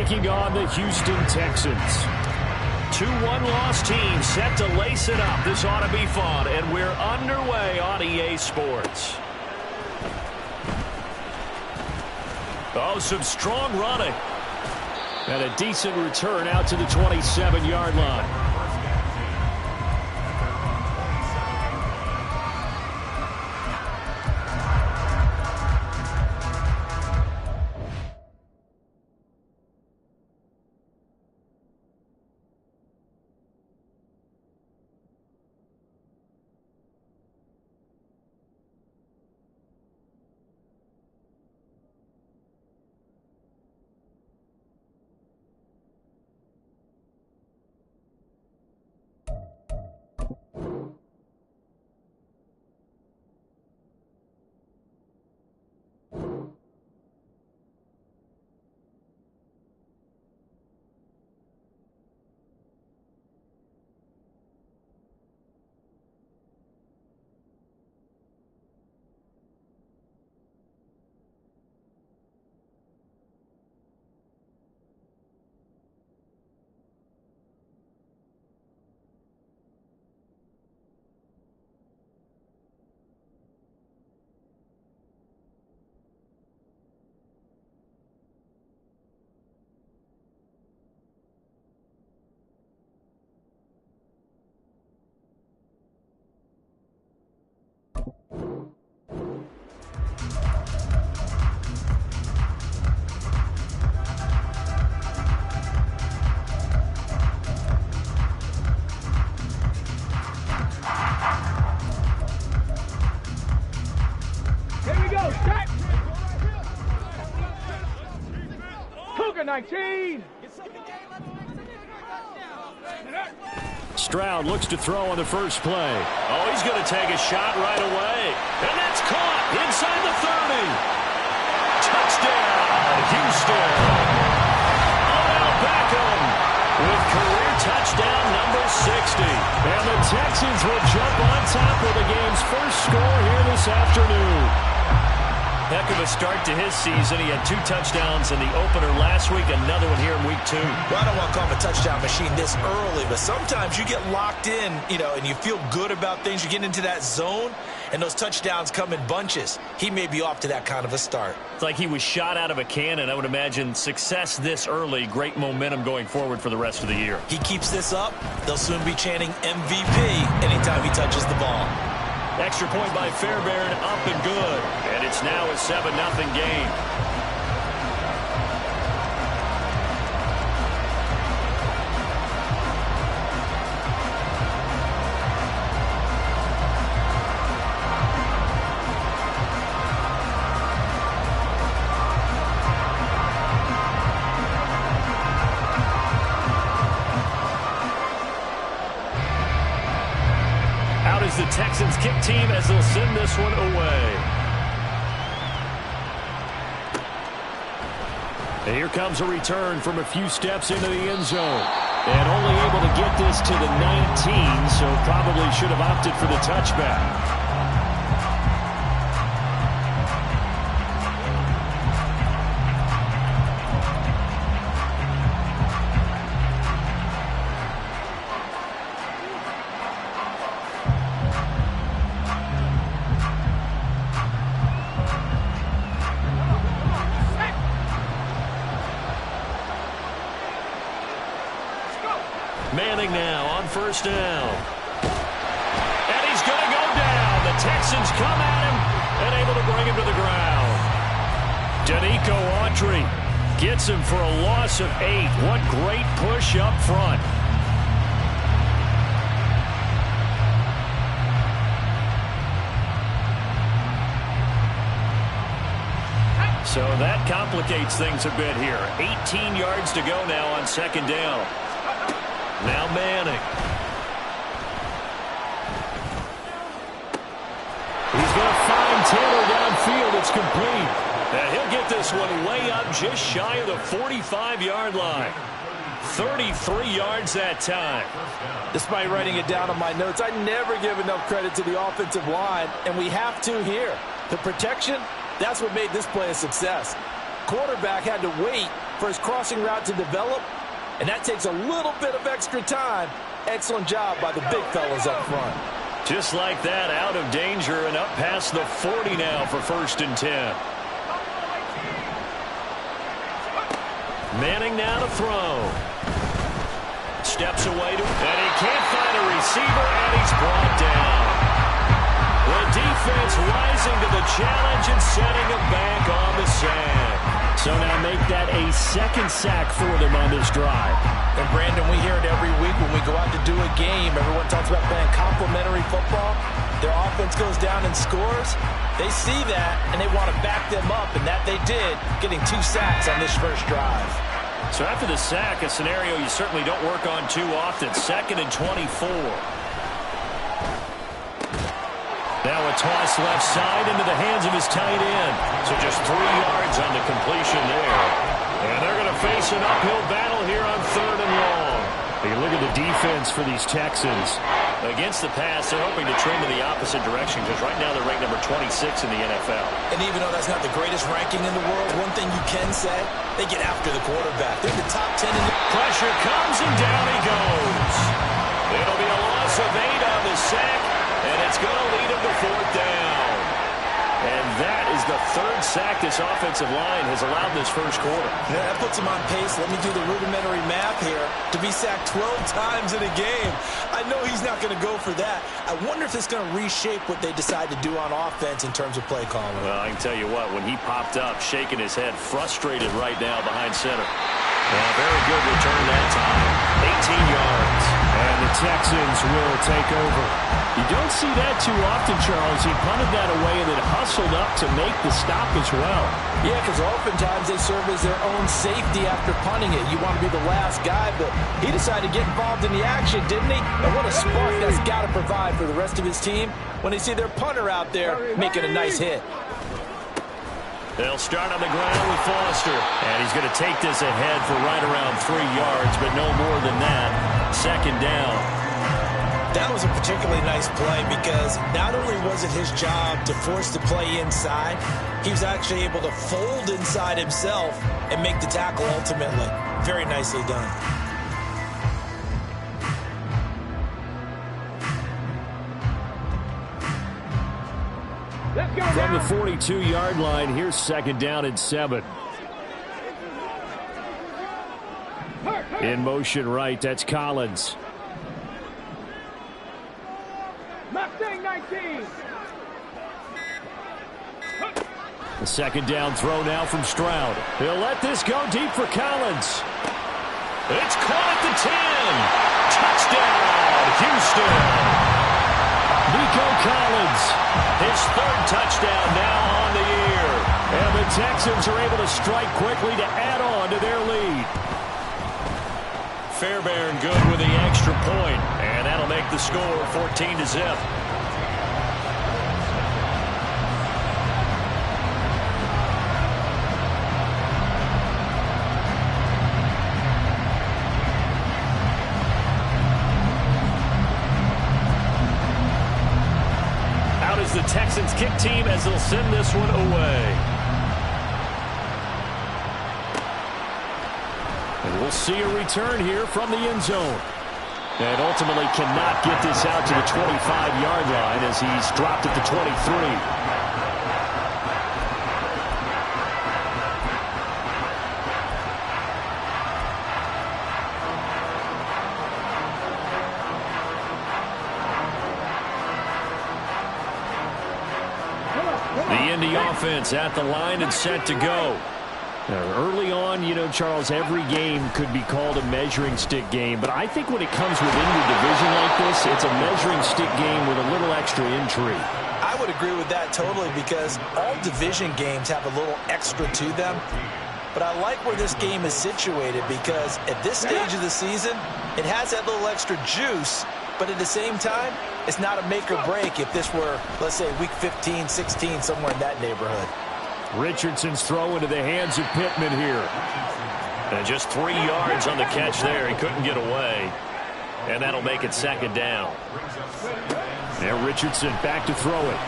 taking on the Houston Texans. 2-1 loss team set to lace it up. This ought to be fun, and we're underway on EA Sports. Oh, some strong running. And a decent return out to the 27-yard line. Here we go, set! Cougar 19! Stroud looks to throw on the first play. Oh, he's going to take a shot right away. And that's caught inside the 30. Touchdown, Houston. Odell Beckham with career touchdown number 60. And the Texans will jump on top with the game's first score here this afternoon. Heck of a start to his season. He had 2 touchdowns in the opener last week, another one here in week 2. Well, I don't want to call him a touchdown machine this early, but sometimes you get locked in, and you feel good about things. You get into that zone, and those touchdowns come in bunches. He may be off to that kind of a start. It's like he was shot out of a cannon. I would imagine success this early, great momentum going forward for the rest of the year. He keeps this up, they'll soon be chanting MVP anytime he touches the ball. Extra point by Fairbairn, up and good. And it's now a 7-0 game. The Texans kick team as they'll send this one away. And here comes a return from a few steps into the end zone. And only able to get this to the 19, so probably should have opted for the touchback. Manning now on first down. And he's going to go down. The Texans come at him and able to bring him to the ground. Danico Autry gets him for a loss of 8. What great push up front. So that complicates things a bit here. 18 yards to go now on second down. Now Manning. He's going to find Taylor downfield. It's complete. And he'll get this one way up just shy of the 45-yard line. 33 yards that time. Despite writing it down on my notes, I never give enough credit to the offensive line, and we have to here. The protection, that's what made this play a success. Quarterback had to wait for his crossing route to develop, and that takes a little bit of extra time. Excellent job by the big fellas up front. Just like that, out of danger and up past the 40 now for 1st and 10. Manning now to throw. Steps away to, and he can't find a receiver, and he's brought down. The defense rising to the challenge and setting him back on the sack. So now make that a 2nd sack for them on this drive. And Brandon, we hear it every week when we go out to do a game. Everyone talks about playing complementary football. Their offense goes down and scores. They see that, and they want to back them up, and that they did, getting 2 sacks on this first drive. So after the sack, a scenario you certainly don't work on too often. 2nd and 24. Now a toss left side into the hands of his tight end. So just 3 yards on the completion there. And they're going to face an uphill battle here on 3rd and long. Hey, look at the defense for these Texans. Against the pass, they're hoping to trend in the opposite direction because right now they're ranked number 26 in the NFL. And even though that's not the greatest ranking in the world, one thing you can say, they get after the quarterback. They're the top 10 in the... Pressure comes and down he goes. It'll be a loss of 8 on the sack, and it's going to lead him to 4th down. And that is the 3rd sack this offensive line has allowed this first quarter. Yeah, that puts him on pace. Let me do the rudimentary math here. To be sacked 12 times in a game. I know he's not going to go for that. I wonder if it's going to reshape what they decide to do on offense in terms of play calling. Well, I can tell you what, when he popped up, shaking his head, frustrated right now behind center. Well, very good return that time. 18 yards. And the Texans will take over. You don't see that too often, Charles. He punted that away and then hustled up to make the stop as well. Yeah, because oftentimes they serve as their own safety after punting it. You want to be the last guy, but he decided to get involved in the action, didn't he? And what a spark that's got to provide for the rest of his team when they see their punter out there making a nice hit. They'll start on the ground with Foster. And he's going to take this ahead for right around 3 yards, but no more than that. 2nd down. That was a particularly nice play because not only was it his job to force the play inside, he was actually able to fold inside himself and make the tackle ultimately. Very nicely done. Let's go From now. the 42-yard line, here's 2nd down and 7. In motion right, that's Collins. Mustang 19. The 2nd down throw now from Stroud. He'll let this go deep for Collins. It's caught at the 10. Touchdown, Houston. Nico Collins, his 3rd touchdown now on the year. And the Texans are able to strike quickly to add on to their lead. Fairbairn good with the extra point, and that'll make the score 14-0. Out is the Texans kick team as they'll send this one away. And we'll see a return here from the end zone. And ultimately cannot get this out to the 25-yard line as he's dropped at the 23. The Indy offense at the line and set to go. Now, early on, you know, Charles, every game could be called a measuring stick game. But I think when it comes within your division like this, it's a measuring stick game with a little extra intrigue. I would agree with that totally because all division games have a little extra to them. But I like where this game is situated because at this stage of the season, it has that little extra juice. But at the same time, it's not a make or break if this were, let's say, week 15, 16, somewhere in that neighborhood. Richardson's throw into the hands of Pittman here. And just 3 yards on the catch there. He couldn't get away. And that'll make it 2nd down. Now Richardson back to throw it.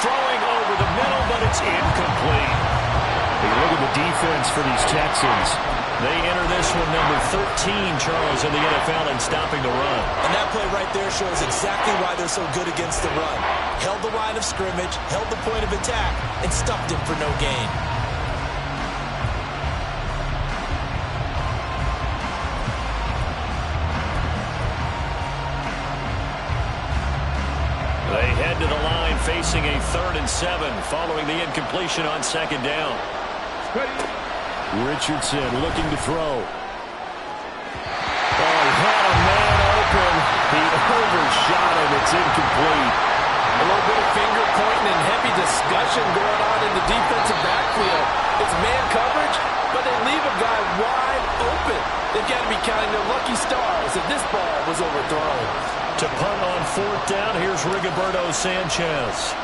Throwing over the middle, but it's incomplete. Look at the defense for these Texans. They enter this one number 13, Charles, in the NFL in stopping the run. And that play right there shows exactly why they're so good against the run. Held the line of scrimmage, held the point of attack, and stuffed him for no gain. They head to the line facing a 3rd and 7 following the incompletion on 2nd down. Richardson looking to throw. Oh, he had a man open. He overshot him. It's incomplete. A little bit of finger pointing and heavy discussion going on in the defensive backfield. It's man coverage, but they leave a guy wide open. They've got to be counting their lucky stars if this ball was overthrown. To punt on 4th down, here's Rigoberto Sanchez.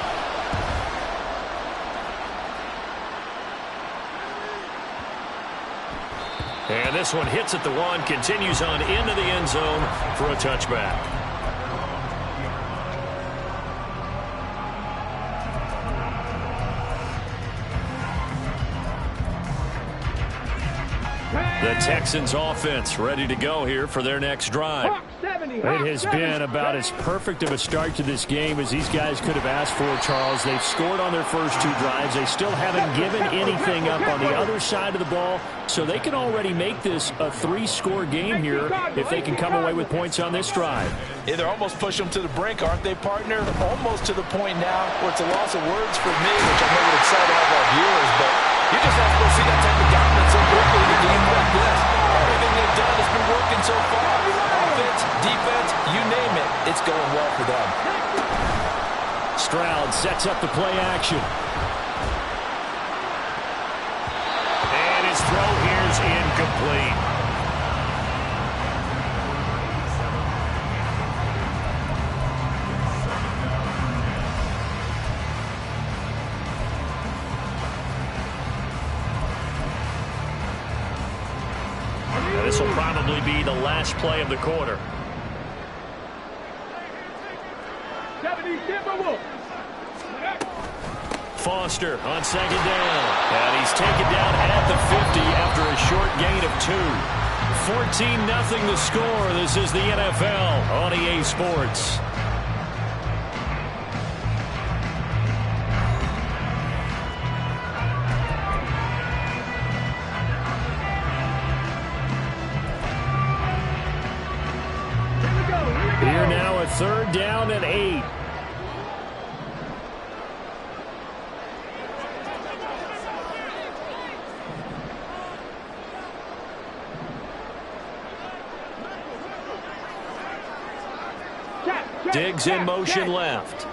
And this one hits at the 1, continues on into the end zone for a touchback. The Texans offense ready to go here for their next drive. It has been about as perfect of a start to this game as these guys could have asked for, Charles. They've scored on their first 2 drives. They still haven't given anything up on the other side of the ball, so they can already make this a 3-score game here if they can come away with points on this drive. Yeah, they're almost pushing them to the brink, aren't they, partner? Almost to the point now where it's a loss of words for me, which I know would excite all of our viewers, but you're just not supposed to see that type of dominance so quickly in a game like this. Everything they've done has been working so far. Offense, defense, you name it, it's going well for them. Stroud sets up the play action. And his throw here's incomplete. This will probably be the last play of the quarter. Foster on 2nd down. And he's taken down at the 50 after a short gain of 2. 14-0 the score. This is the NFL on EA Sports. Here now a 3rd down and 8. Diggs in motion left.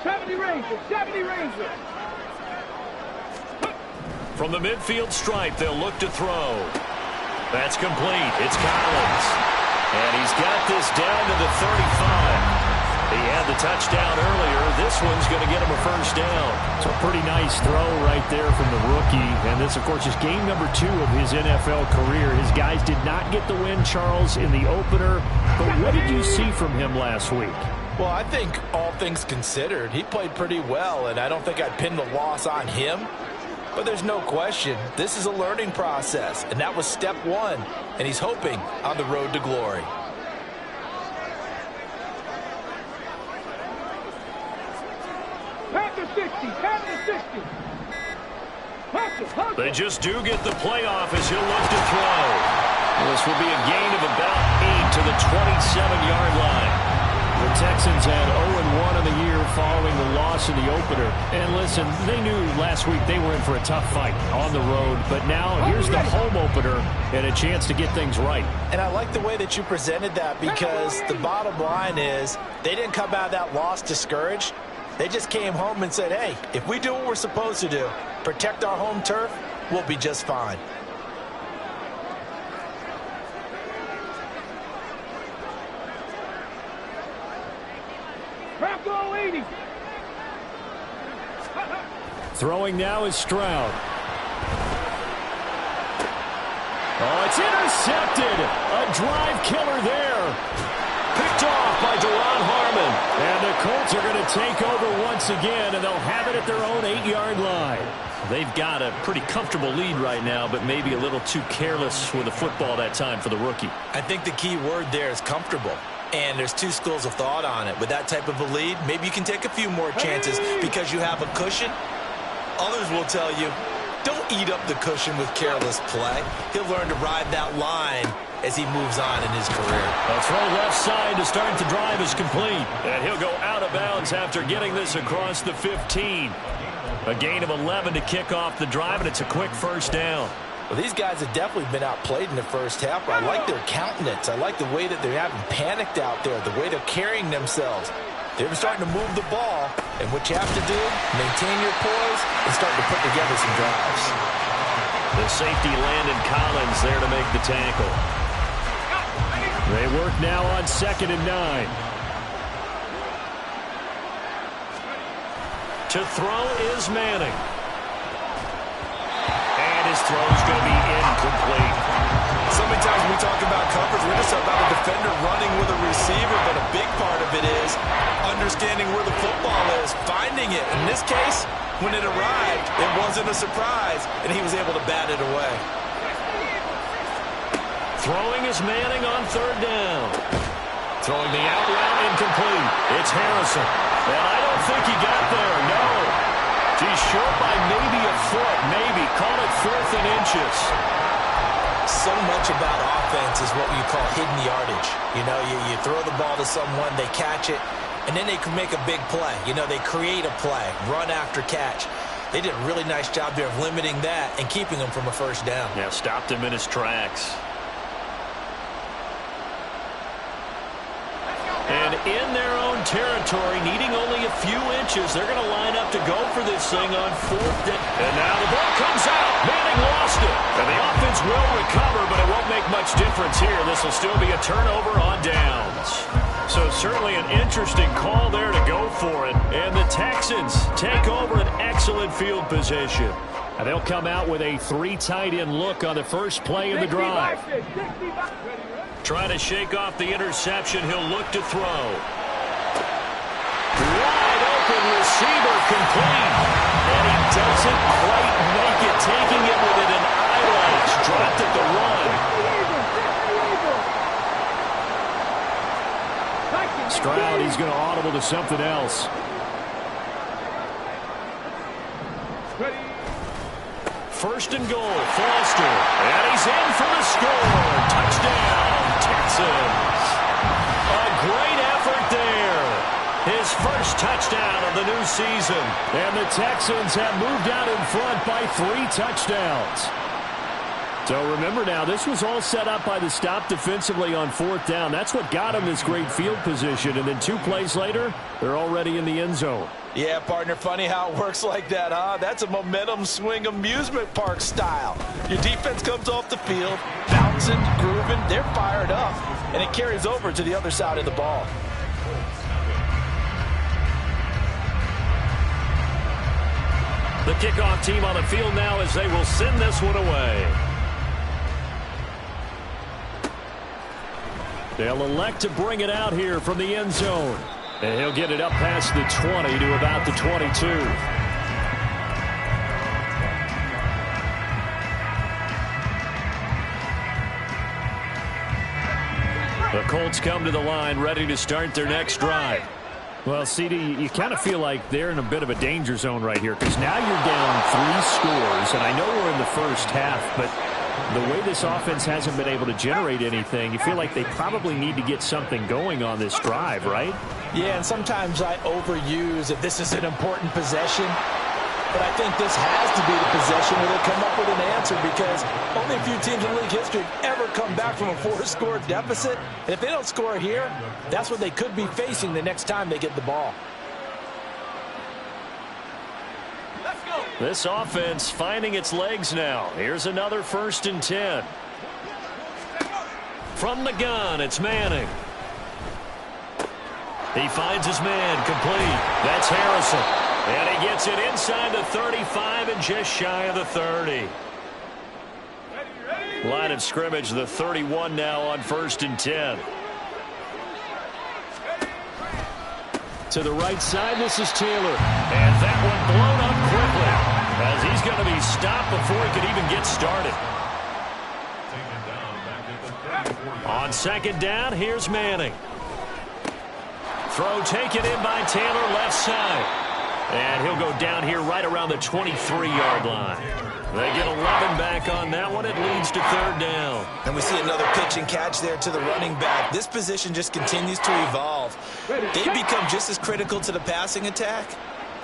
70 Ranger. From the midfield stripe, they'll look to throw. That's complete. It's Collins. And he's got this down to the 35. He had the touchdown earlier. This one's going to get him a 1st down. So a pretty nice throw right there from the rookie. And this, of course, is game number 2 of his NFL career. His guys did not get the win, Charles, in the opener. But what did you see from him last week? Well, I think all things considered, he played pretty well, and I don't think I'd pin the loss on him. But there's no question, this is a learning process, and that was step 1, and he's hoping on the road to glory. They just do get the playoff as he'll look to throw. This will be a gain of about 8 to the 27-yard line. The Texans had 0-1 in the year following the loss in the opener. And listen, they knew last week they were in for a tough fight on the road. But now here's the home opener and a chance to get things right. And I like the way that you presented that, because the bottom line is they didn't come out of that loss discouraged. They just came home and said, hey, if we do what we're supposed to do, protect our home turf, we'll be just fine. Throwing now is Stroud. Oh, it's intercepted. A drive killer there. Picked off by Deron Harmon. And the Colts are going to take over once again, and they'll have it at their own 8-yard line. They've got a pretty comfortable lead right now, but maybe a little too careless with the football that time for the rookie. I think the key word there is comfortable. And there's two schools of thought on it. With that type of a lead, maybe you can take a few more chances because you have a cushion. Others will tell you, don't eat up the cushion with careless play. He'll learn to ride that line as he moves on in his career. A throw left side to start the drive is complete. And he'll go out of bounds after getting this across the 15. A gain of 11 to kick off the drive, and it's a quick first down. Well, these guys have definitely been outplayed in the first half. I like their countenance. I like the way that they haven't panicked out there, the way they're carrying themselves. They're starting to move the ball, and what you have to do, maintain your poise and start to put together some drives. The safety Landon Collins there to make the tackle. They work now on 2nd and 9. To throw is Manning. And his throw is going to be incomplete. So many times when we talk about coverage, we're just about a defender running with a receiver, but a big part of it is understanding where the football is, finding it. In this case, when it arrived, it wasn't a surprise, and he was able to bat it away. Throwing is Manning on 3rd down. Throwing the out route incomplete. It's Harrison. And I don't think he got there, no. He's short by maybe a foot, maybe. Call it 4th and inches. So much about offense is what you call hidden yardage. You know, you throw the ball to someone, they catch it, and then they can make a big play. You know, they create a play, run after catch. They did a really nice job there of limiting that and keeping him from a first down. Yeah, stopped him in his tracks. And in their own territory, needing only a few inches, they're going to line up to go for this thing on 4th down. And now the ball comes out. Manning lost it. And the offense will recover, but it won't make much difference here. This will still be a turnover on downs. So certainly an interesting call there to go for it. And the Texans take over an excellent field position. And they'll come out with a 3 tight end look on the first play of the drive. Trying to shake off the interception. He'll look to throw. Wide open receiver complete. And he doesn't quite make it. Taking it within an eyelash. Dropped at the run. Stroud, he's going to audible to something else. First and goal, Foster. And he's in for the score. Touchdown, Texans. A great effort there. His first touchdown of the new season. And the Texans have moved out in front by 3 touchdowns. So remember now, this was all set up by the stop defensively on 4th down. That's what got him this great field position. And then 2 plays later, they're already in the end zone. Yeah, partner, funny how it works like that, huh? That's a momentum swing amusement park style. Your defense comes off the field, bouncing, grooving, they're fired up, and it carries over to the other side of the ball. The kickoff team on the field now as they will send this one away. They'll elect to bring it out here from the end zone. And he'll get it up past the 20 to about the 22. The Colts come to the line ready to start their next drive. Well, CD, you kind of feel like they're in a bit of a danger zone right here because now you're down 3 scores, and I know we're in the first half, but the way this offense hasn't been able to generate anything, you feel like they probably need to get something going on this drive, right? Yeah, and sometimes I overuse that this is an important possession, but I think this has to be the possession where they come up with an answer because only a few teams in league history ever come back from a 4-score deficit. And if they don't score here, that's what they could be facing the next time they get the ball. This offense finding its legs now. Here's another 1st and 10. From the gun, it's Manning. He finds his man complete. That's Harrison. And he gets it inside the 35 and just shy of the 30. Line of scrimmage, the 31 now on 1st and 10. To the right side, this is Taylor. And that one blown up quickly, as he's going to be stopped before he could even get started. On second down, here's Manning. Throw taken in by Taylor, left side. And he'll go down here right around the 23-yard line. They get 11 back on that one. It leads to third down. And we see another pitch and catch there to the running back. This position just continues to evolve. They become just as critical to the passing attack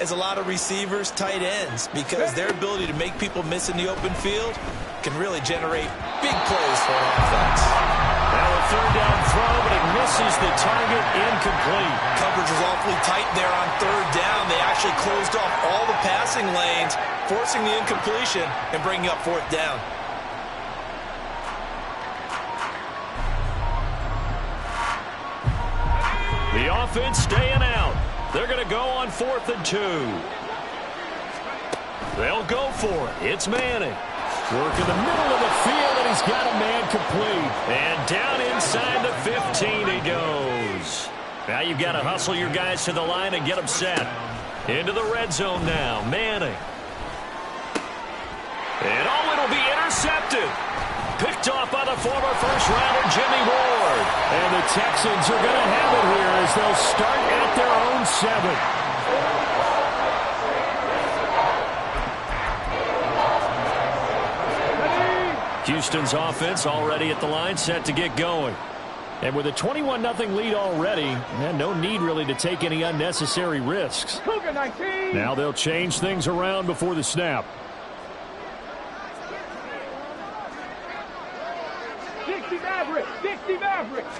as a lot of receivers, tight ends, because their ability to make people miss in the open field can really generate big plays for an offense. Now a third down throw, but it misses the target, incomplete. Coverage was awfully tight there on third down. They actually closed off all the passing lanes, forcing the incompletion and bringing up fourth down. The offense staying out. They're going to go on 4th and 2. They'll go for it. It's Manning. Work in the middle of the field, and he's got a man complete. And down inside the 15 he goes. Now you've got to hustle your guys to the line and get them set. Into the red zone now. Manning. And it'll be intercepted. Picked off by the former first-rounder Jimmy Ward. And the Texans are going to have it here as they'll start at their own 7. Houston's offense already at the line, set to get going. And with a 21-0 lead already, no need really to take any unnecessary risks. Now they'll change things around before the snap. 60 Mavericks, 60 Mavericks.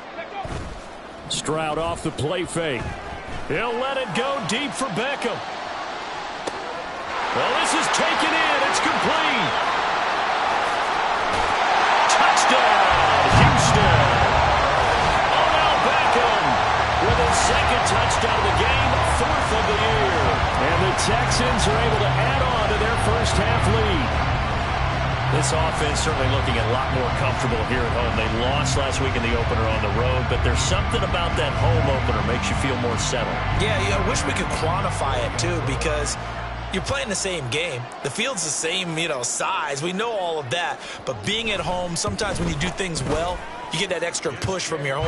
Stroud off the play fake. He'll let it go deep for Beckham. Well, this is taken in. It's complete. Touchdown, Houston. Odell Beckham with his second touchdown of the game, 4th of the year. And the Texans are able to add on to their first half lead. This offense certainly looking a lot more comfortable here at home. They lost last week in the opener on the road, but there's something about that home opener makes you feel more settled. Yeah, I wish we could quantify it, too, because you're playing the same game. The field's the same, size. We know all of that. But being at home, sometimes when you do things well, you get that extra push from your home.